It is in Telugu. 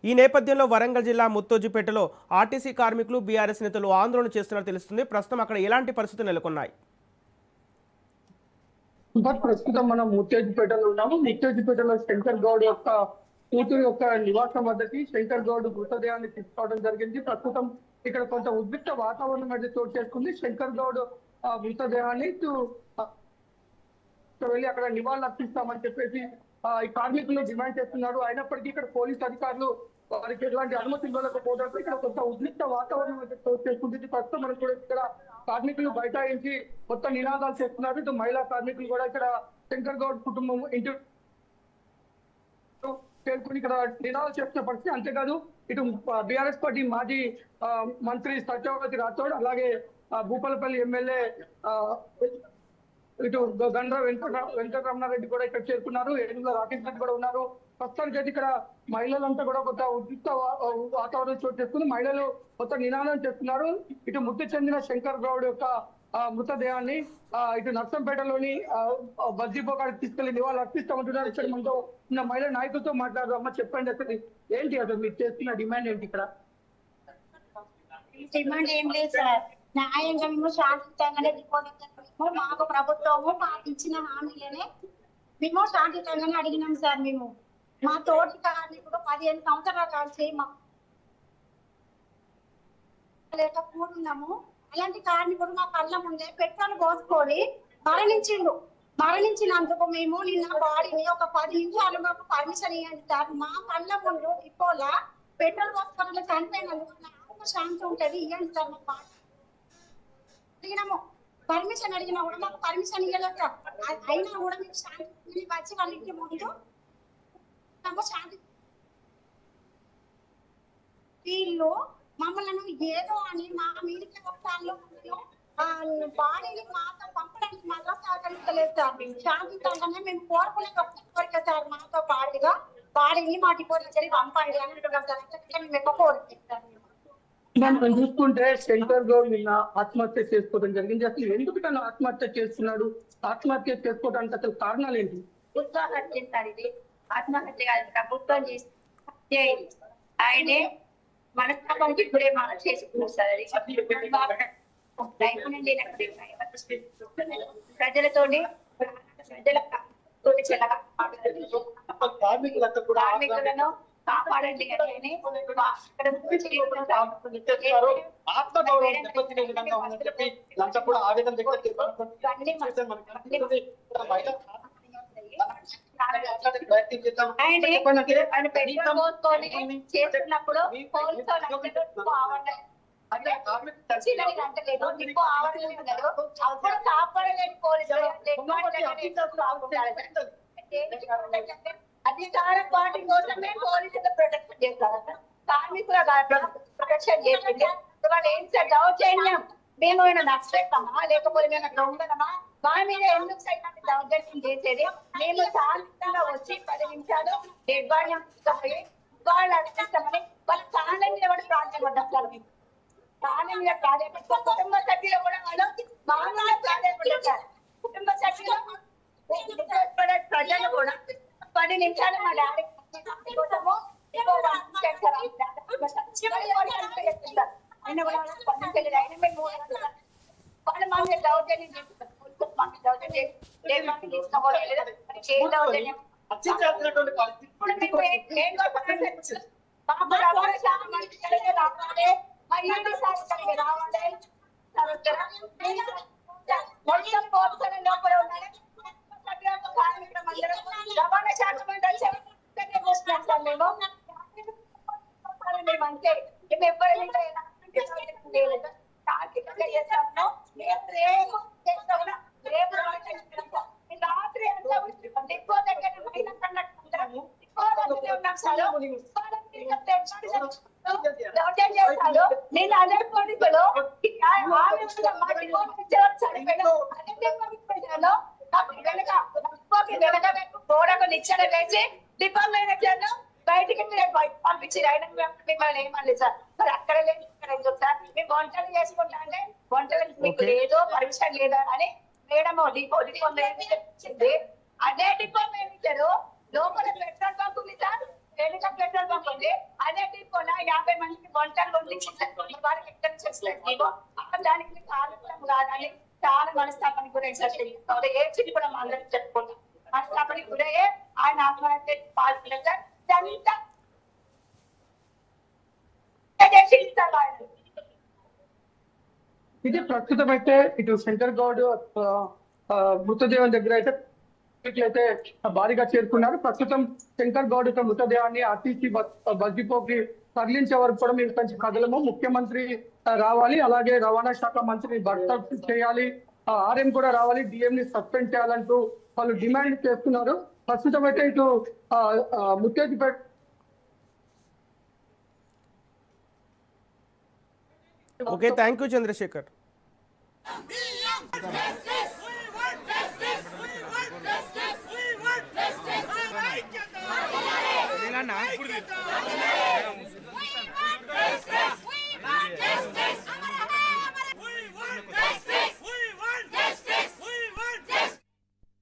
ఈ నేపథ్యంలో వరంగల్ జిల్లా ముత్తోజిపేటలో ఆర్టీసీ కార్మికులు బీఆర్ఎస్ నేతలు ఆందోళన చేస్తున్నట్టు తెలుస్తుంది. ప్రస్తుతం అక్కడ ఎలాంటి పరిస్థితులు నెలకొన్నాయి? ప్రస్తుతం మనం ముత్తేజిపేటలో ఉన్నాము. ముత్తేజిపేటలో శంకర్ గౌడ్ యొక్క కూతురు యొక్క నివాసం వద్దకి శంకర్ గౌడ్ మృతదేహాన్ని తీసుకోవడం జరిగింది. ప్రస్తుతం ఇక్కడ కొంత ఉద్రిక్త వాతావరణం అయితే చోటు చేసుకుంది. శంకర్ గౌడ్ మృతదేహాన్ని వెళ్ళి అక్కడ నివాళులు అర్పిస్తామని చెప్పేసి ఈ కార్మికులు డిమాండ్ చేస్తున్నారు. అయినప్పటికీ ఇక్కడ పోలీస్ అధికారులు వారికి ఎలాంటి అనుమతి ఇవ్వలేకపోవడంతో ఇక్కడ కొంత ఉద్రిక్త వాతావరణం అయితే చోటు చేసుకుంటుంది. ప్రస్తుతం మనం కూడా ఇక్కడ కార్మికులు బైఠాయించి మొత్తం నినాదాలు చేస్తున్నారు. ఇటు మహిళా కార్మికులు కూడా ఇక్కడ శంకర్ గౌడ్ కుటుంబం ఇంటి చేరుకుని ఇక్కడ నినాదాలు చేస్తున్న పరిస్థితి. అంతేకాదు ఇటు బీఆర్ఎస్ పార్టీ మాజీ మంత్రి సత్యవతి రాథోడ్, అలాగే భూపాలపల్లి ఎమ్మెల్యే ఇటు గండ్ర వెంకటరమణారెడ్డి కూడా ఇక్కడ చేరుకున్నారు. ఏనుగుల రాకేష్ రెడ్డి కూడా ఉన్నారు. ప్రస్తుతానికి అయితే ఇక్కడ మహిళలంతా కూడా కొంత ఉద్రిక్త వాతావరణం చోటు చేసుకుని మహిళలు కొత్త నినాదం చేస్తున్నారు. ఇటు మృతి చెందిన శంకర్ గౌడ్ యొక్క మృతదేహాన్ని ఇటు నర్సంపేటలోని బజ్జీపోకాడికి తీసుకెళ్లి నివాళులు అర్పిస్తామంటున్నారు. ఇక్కడ మనతో ఉన్న మహిళా నాయకులతో మాట్లాడారు. అమ్మ చెప్పండి, అసలు ఏంటి అసలు మీరు చేస్తున్న డిమాండ్ ఏంటి? ఇక్కడ డిమాండ్ ఏం లేదు సార్, న్యాయంగా మేము శాంతియుతంగానే మాకు ప్రభుత్వము మాకు ఇచ్చిన హామీలనే మేము శాంతియుతంగానే అడిగినాం సార్. మేము మా తోటి కార్మికుడు 15 సంవత్సరాల కలిసి లేక కూడున్నాము. అలాంటి కార్మికుడు మా కళ్ళ ముందే పెట్రోల్ పోసుకొని మరణించినందుకు మేము నిన్న బాడీని ఒక 10 నిమిషాలు మాకు పర్మిషన్ ఇవ్వండి సార్. మా కళ్ళ ముందు ఇపోలా పెట్రోల్ పోసుకొని చనిపోయినందుకు నాకు శాంతి ఉంటది, ఇవ్వండి సార్. మా బాడీ అడిగినాము, పర్మిషన్ అడిగినా కూడా మాకు పర్మిషన్ ఇవ్వలేదు సార్. అయినా కూడా మేము శాంతి వచ్చి వాళ్ళ ఇంటి ముందు శాంతి వీళ్ళు మమ్మల్ని ఏదో అని మా మీడియా వస్తాను బాడీని మాతో పంపడానికి మాత్రం సహకరించలేదు సార్. మేము శాంతియుతంగానే మేము కోరుకునే కోరిక సార్. మాతో బాడీని మా డిపోకి పంపండి అని అంటున్నాం సార్. మేము ఎక్కువ కోరుకుంటాం. మనం చూసుకుంటే శంకర్ గౌడ్ నిన్న ఆత్మహత్య చేసుకోవడం జరిగింది. అసలు ఎందుకు తను ఆత్మహత్య చేస్తున్నాడు? ఆత్మహత్య చేసుకోవడానికి అసలు కారణాలు ఏంటి? ఉత్సాహత్య సార్, ఇది ఆత్మహత్య కాదు, ప్రభుత్వం చేసి ఆయనే మనస్తాపానికి ఇప్పుడే మనం చేసుకున్నాం సార్. ప్రజలతోని కార్మికులను కాపాడండి అని చేస్తున్నప్పుడు కాపాడలేని పోలీసులు అధికార పార్టీ కోసమే పోలీసులు ప్రొటెక్షన్ చేస్తారు. కార్మికుల ప్రొటెక్షన్ చేసింది వాళ్ళు ఏం సార్ దౌర్జన్యం? మేము ఏమైనా నష్టమా లేకపోతే మేము దొంగలమా? మా మీద ఎందుకు సైతం దౌర్జన్యం చేసేది? మేము శాంతంగా వచ్చి 10 నిమిషాలు నిర్మాణం తీసుకుపోయి వాళ్ళు అనిపిస్తామని వాళ్ళ కాళ్ళ మీద కూడా ప్రాధాన్యపడ్డారు. కాళ్ళ మీద ప్రాధాన్యపడ్డ కుటుంబ సభ్యులు కూడా వాళ్ళు మా మీద ప్రాధాన్యపడ్డారు. కుటుంబ సభ్యులు ప్రజలు కూడా 10 నిమిషాలు మా డాడీ వాళ్ళు మా మీద దౌర్జన్యం చేస్తారు. రవాణా శాఖ మేము ఎవరైనా రాత్రి డిపో దగ్గర నేను అదే పోలీసులు గోడకు నిచ్చెన వేసి డిపో మేనేజర్ బయటికి పంపించారు. ఆయన మిమ్మల్ని ఏమనలేదు సార్. మరి అక్కడ లేదు ఇక్కడ ఎందుకు సార్? మేము వంటలు చేసుకుంటా అంటే వంటలు మీకు లేదో పర్మిషన్ లేదా అని మేడం డిపో చెప్పింది. అదే డిపో మేనేజర్ లోపల పెట్రోల్ బంక్ ఉంది సార్, ఎన్నిక పెట్రోల్ బంక్ ఉంది, అదే డిపోలో 50 మందికి వంటలు వండించారు, వారికి ఎక్కడ చేస్తారు దానికి మీకు ఆలోచన కాదని చాలా మనస్తాపానికి గురైంది. ఏ చిటి కూడా మా అందరికి చెప్పుకుంటాం, మనస్తాపానికి గురయ్యే ఆయన ఆత్మహత్య పాల్గొనగా ఇదంతా చేసి ఇస్తారు ఆయన. ఇది ప్రస్తుతం అయితే ఇటు శంకర్ గౌడ్ మృతదేహం దగ్గర అయితే భారీగా చేరుకున్నారు. ప్రస్తుతం శంకర్ గౌడ్ యొక్క మృతదేహాన్ని ఆర్టీసీ బస్ డిపోకి తరలించే వరకు కూడా మేము కొంచెం కదలము. ముఖ్యమంత్రి రావాలి, అలాగే రవాణా శాఖ మంత్రిని బర్తరఫ్ చేయాలి, ఆర్ఎం కూడా రావాలి, డిఎం ని సస్పెండ్ చేయాలంటూ వాళ్ళు డిమాండ్ చేస్తున్నారు. ప్రస్తుతం అయితే ఇటు Muthejipeta okay, thank you Chandrashekar. We want justice.